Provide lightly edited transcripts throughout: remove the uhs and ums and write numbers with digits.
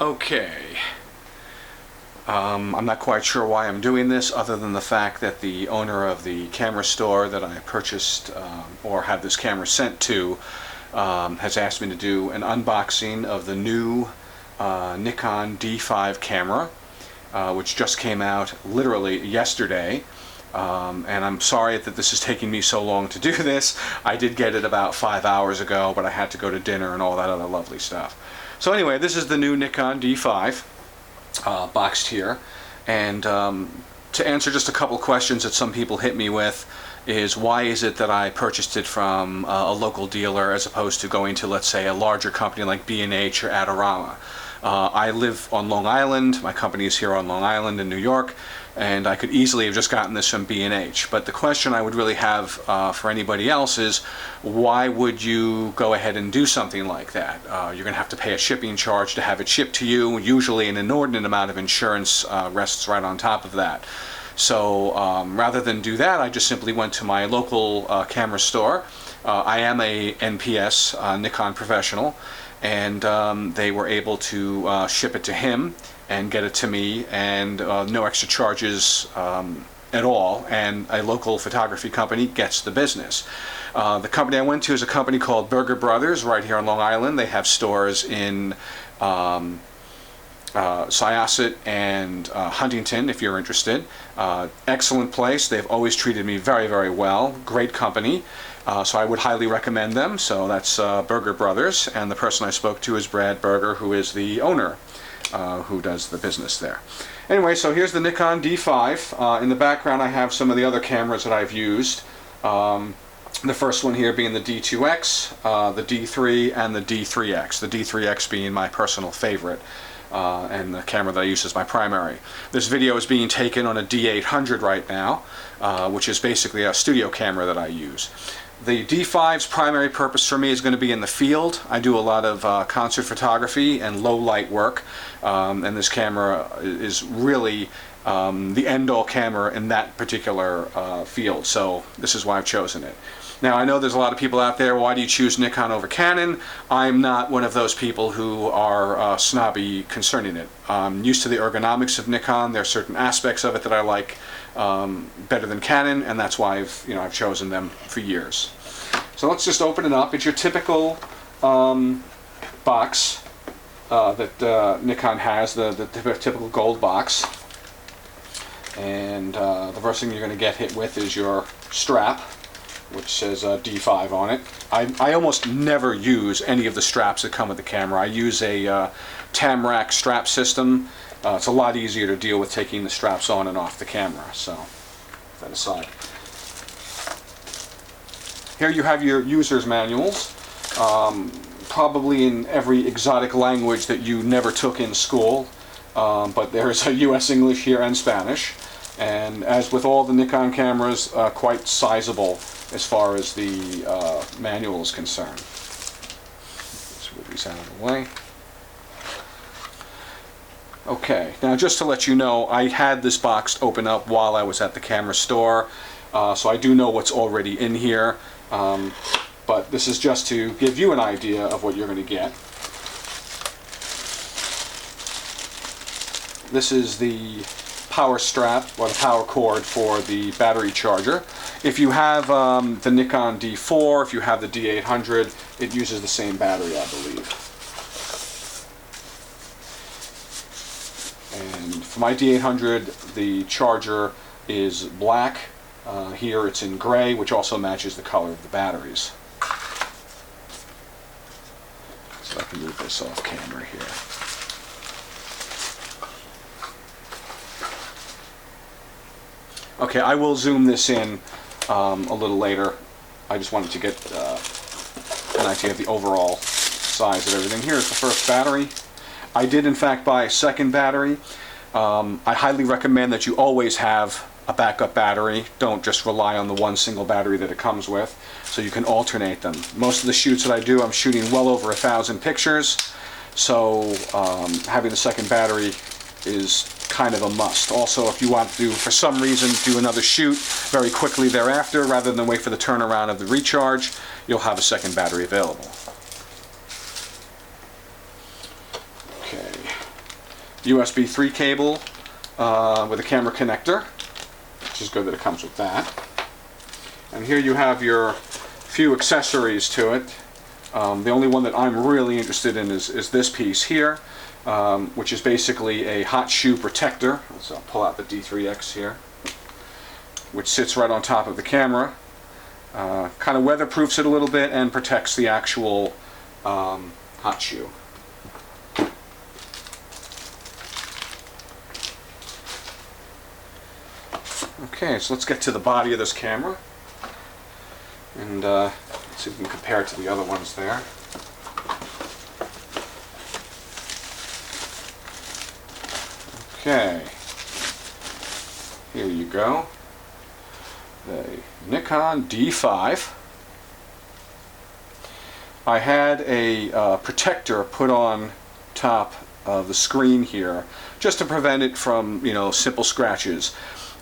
Okay. I'm not quite sure why I'm doing this, other than the fact that the owner of the camera store that I purchased or had this camera sent to has asked me to do an unboxing of the new Nikon D5 camera, which just came out literally yesterday. And I'm sorry that this is taking me so long to do this. I did get it about 5 hours ago, but I had to go to dinner and all that other lovely stuff. So anyway, this is the new Nikon D5 boxed here, and to answer just a couple questions that some people hit me with is, why is it that I purchased it from a local dealer as opposed to going to, let's say, a larger company like B&H or Adorama? I live on Long Island. My company is here on Long Island in New York, and I could easily have just gotten this from B&H. But the question I would really have for anybody else is, why would you go ahead and do something like that? You're going to have to pay a shipping charge to have it shipped to you. Usually an inordinate amount of insurance rests right on top of that. So rather than do that, I just simply went to my local camera store. I am a NPS, Nikon Professional, and they were able to ship it to him and get it to me, and no extra charges at all, and a local photography company gets the business. The company I went to is a company called Berger Brothers right here on Long Island. They have stores in Syosset and Huntington, if you're interested. Excellent place. They've always treated me very, very well. Great company. So I would highly recommend them. So that's Berger Brothers, and the person I spoke to is Brad Berger, who is the owner, who does the business there. Anyway, so here's the Nikon D5. In the background I have some of the other cameras that I've used. The first one here being the D2X, the D3, and the D3X. The D3X being my personal favorite, and the camera that I use as my primary. This video is being taken on a D800 right now, which is basically a studio camera that I use. The D5's primary purpose for me is going to be in the field. I do a lot of concert photography and low light work, and this camera is really the end-all camera in that particular field, so this is why I've chosen it. Now, I know there's a lot of people out there, why do you choose Nikon over Canon? I'm not one of those people who are snobby concerning it. I'm used to the ergonomics of Nikon. There are certain aspects of it that I like better than Canon, and that's why I've chosen them for years. So let's just open it up. It's your typical box that Nikon has, the typical gold box. And the first thing you're going to get hit with is your strap, which says D5 on it. I almost never use any of the straps that come with the camera. I use a Tamrac strap system. It's a lot easier to deal with taking the straps on and off the camera, so put that aside. Here you have your user's manuals, probably in every exotic language that you never took in school, but there's a US English here and Spanish, and as with all the Nikon cameras, quite sizable as far as the manual is concerned. Let's move these out of the way. Okay, now just to let you know, I had this box open up while I was at the camera store, so I do know what's already in here, but this is just to give you an idea of what you're going to get. This is the power strap, or the power cord for the battery charger. If you have the Nikon D4, if you have the D800, it uses the same battery, I believe. And for my D800, the charger is black. Here it's in gray, which also matches the color of the batteries. So I can move this off camera here. Okay, I will zoom this in a little later. I just wanted to get an idea of the overall size of everything. Here's the first battery. I did in fact buy a second battery. I highly recommend that you always have a backup battery. Don't just rely on the one single battery that it comes with, so you can alternate them. Most of the shoots that I do, I'm shooting well over 1,000 pictures, so having a second battery is kind of a must. Also, if you want to, for some reason, do another shoot very quickly thereafter, rather than wait for the turnaround of the recharge, you'll have a second battery available. Okay. USB 3 cable with a camera connector, which is good that it comes with that. And here you have your few accessories to it. The only one that I'm really interested in is this piece here, which is basically a hot shoe protector. So I'll pull out the D3X here, which sits right on top of the camera. Kind of weatherproofs it a little bit and protects the actual hot shoe. Okay, so let's get to the body of this camera, and let's see if we can compare it to the other ones there. Okay, here you go. The Nikon D5. I had a protector put on top of the screen here just to prevent it from, simple scratches.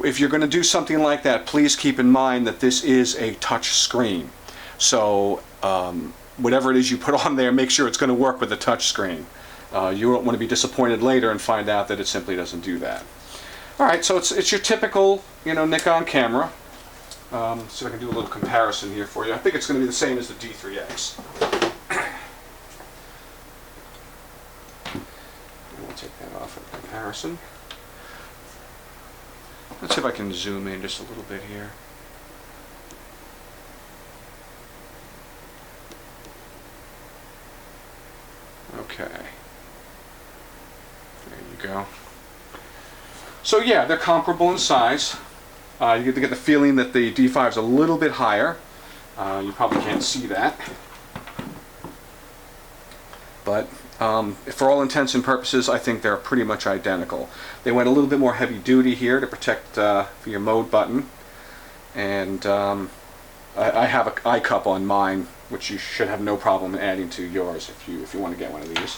If you're going to do something like that, please keep in mind that this is a touch screen. So whatever it is you put on there, make sure it's going to work with the touch screen. You don't want to be disappointed later and find out that it simply doesn't do that. Alright, so it's your typical Nikon camera. See if I can do a little comparison here for you. I think it's going to be the same as the D3X. We'll take that off for comparison. Let's see if I can zoom in just a little bit here. Okay. There you go. So yeah, they're comparable in size. You get to get the feeling that the D5 is a little bit higher. You probably can't see that. But for all intents and purposes, I think they're pretty much identical. They went a little bit more heavy duty here to protect for your mode button. And I have an eye cup on mine, which you should have no problem adding to yours if you want to get one of these.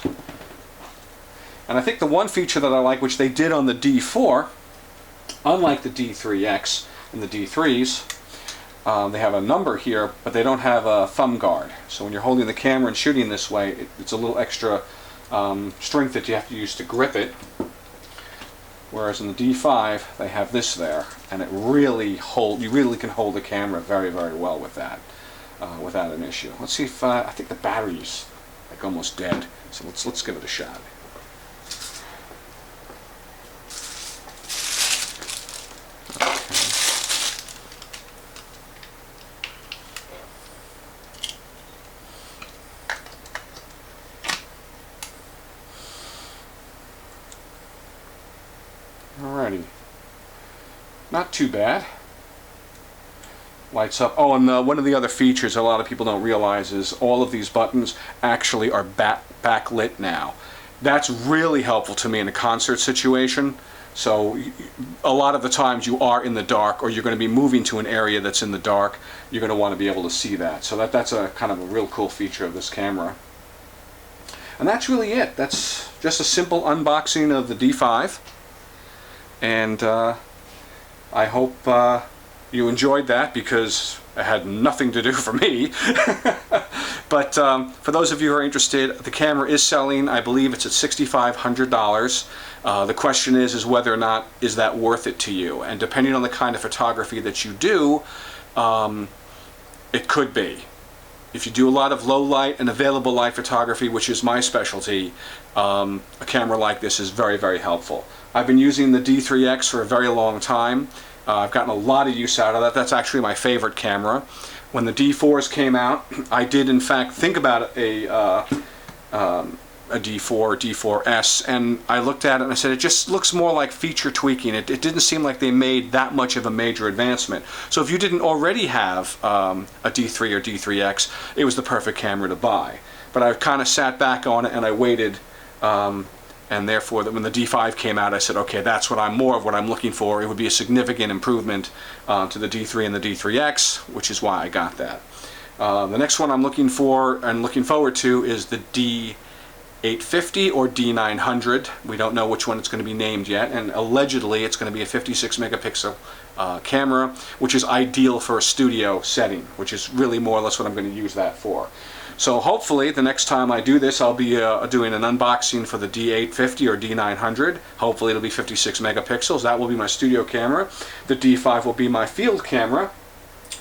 And I think the one feature that I like, which they did on the D4, unlike the D3X and the D3s, they have a number here, but they don't have a thumb guard. So when you're holding the camera and shooting this way, it's a little extra strength that you have to use to grip it. Whereas in the D5, they have this there, and you really can hold the camera very, very well with that, without an issue. Let's see if I think the battery's like almost dead, so let's give it a shot. Alrighty, not too bad. Lights up. Oh, and one of the other features a lot of people don't realize is all of these buttons actually are backlit now. That's really helpful to me in a concert situation. So a lot of the times you are in the dark, or you're going to be moving to an area that's in the dark, you're going to want to be able to see that. So that's a kind of a real cool feature of this camera. And that's really it. That's just a simple unboxing of the D5. And I hope you enjoyed that, because it had nothing to do for me. But for those of you who are interested, the camera is selling. I believe it's at $6,500. The question is whether or not is that worth it to you. And depending on the kind of photography that you do, it could be. If you do a lot of low light and available light photography, which is my specialty, a camera like this is very, very helpful. I've been using the D3X for a very long time. I've gotten a lot of use out of that. That's actually my favorite camera. When the D4s came out, I did in fact think about a D4 or D4S, and I looked at it and I said, it just looks more like feature tweaking. It didn't seem like they made that much of a major advancement. So if you didn't already have a D3 or D3X, it was the perfect camera to buy. But I kind of sat back on it and I waited, and therefore when the D5 came out, I said, okay, that's more of what I'm looking for. It would be a significant improvement to the D3 and the D3X, which is why I got that. The next one I'm looking for and looking forward to is the D850 or D900. We don't know which one it's going to be named yet, and allegedly it's going to be a 56 megapixel camera, which is ideal for a studio setting, which is really more or less what I'm going to use that for. So hopefully the next time I do this, I'll be doing an unboxing for the D850 or D900. Hopefully it'll be 56 megapixels. That will be my studio camera. The D5 will be my field camera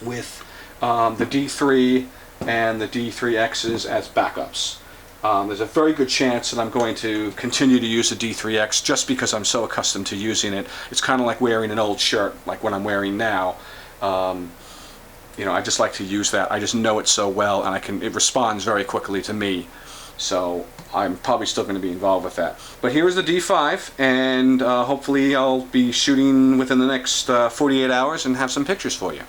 with the D3 and the D3Xs as backups. There's a very good chance that I'm going to continue to use the D3X just because I'm so accustomed to using it. It's kind of like wearing an old shirt, like what I'm wearing now. You know, I just like to use that. I just know it so well, and it responds very quickly to me. So I'm probably still going to be involved with that. But here is the D5, and hopefully I'll be shooting within the next 48 hours and have some pictures for you.